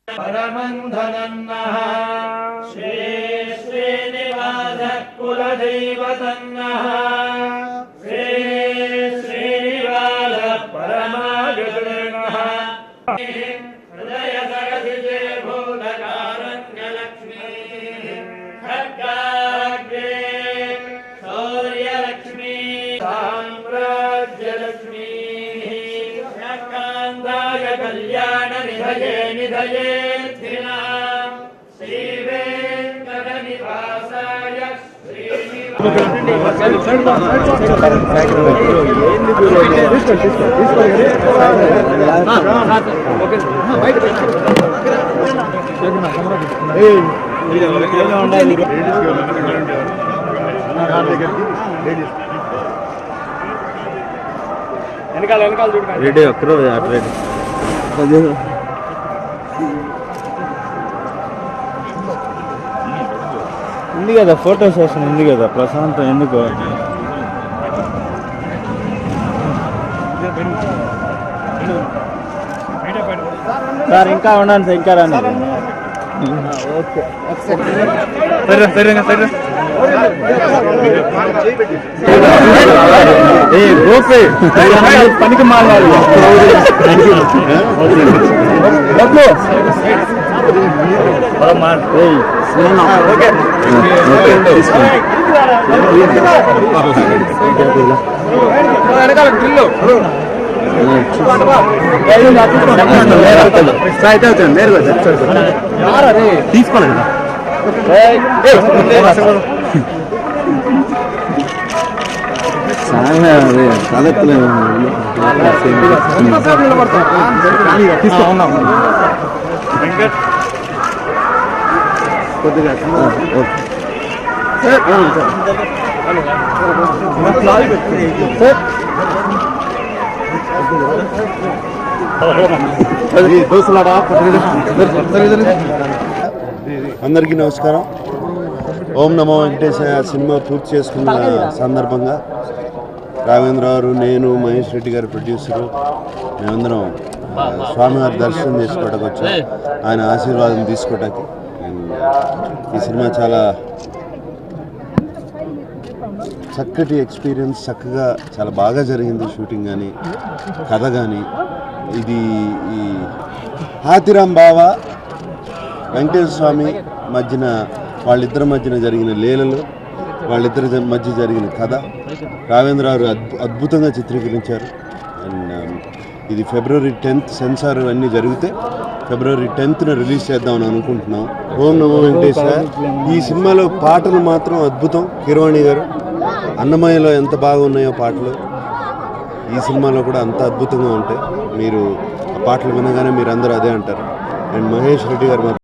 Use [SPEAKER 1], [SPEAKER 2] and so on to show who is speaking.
[SPEAKER 1] परमंधनन्नः श्री श्रीनिवास कुलदैवतन्नः श्री श्रीनिवास परमागतनः हृदय सरसिजे भूतकारण्यलक्ष्मी खड्गाग्रे शौर्यलक्ष्मी साम्राज्यलक्ष्मी कान्दाय कल्याण निधये निधये श्री वेंकटनिवासाय
[SPEAKER 2] రెడీ ఒక్కరు రెడీ ఉంది కదా ఫోటో సెషన్ ఉంది కదా ప్రశాంతం ఎందుకు సార్ ఇంకా ఉండండి సార్ ఇంకా రండి ఓకే పనికి మాట్లాడు తీసుకోవాలి కదా
[SPEAKER 3] అందరికీ నమస్కారం. ఓం నమో వెంకటేశాయ సినిమా పూర్తి చేసుకున్న సందర్భంగా రాఘవేంద్రరావు, నేను, మహేష్ రెడ్డి గారు ప్రొడ్యూసరు, మేమందరం స్వామివారి దర్శనం చేసుకోవడానికి వచ్చాం, ఆయన ఆశీర్వాదం తీసుకోవడానికి. ఈ సినిమా చాలా చక్కటి ఎక్స్పీరియన్స్, చక్కగా చాలా బాగా జరిగింది షూటింగ్ కానీ కథ కానీ. ఇది ఈ హాతిరామ్ బావ వెంకటేశ్వర స్వామి మధ్యన, వాళ్ళిద్దరి మధ్యన జరిగిన లీలలు, వాళ్ళిద్దరి మధ్య జరిగిన కథ రాఘవేంద్రరావు అద్భుతంగా చిత్రీకరించారు. అండ్ ఇది February 10th సెన్సార్ అన్నీ జరిగితే February 10th రిలీజ్ చేద్దామని అనుకుంటున్నాం. ఓం నమో వెంకటేశ్వర. ఈ సినిమాలో పాటలు మాత్రం అద్భుతం. కీరవాణి గారు అన్నమయ్యలో ఎంత బాగా ఉన్నాయో పాటలు, ఈ సినిమాలో కూడా అంత అద్భుతంగా ఉంటాయి. మీరు ఆ పాటలు వినగానే మీరు అందరూ అదే అంటారు. అండ్ మహేష్ రెడ్డి గారు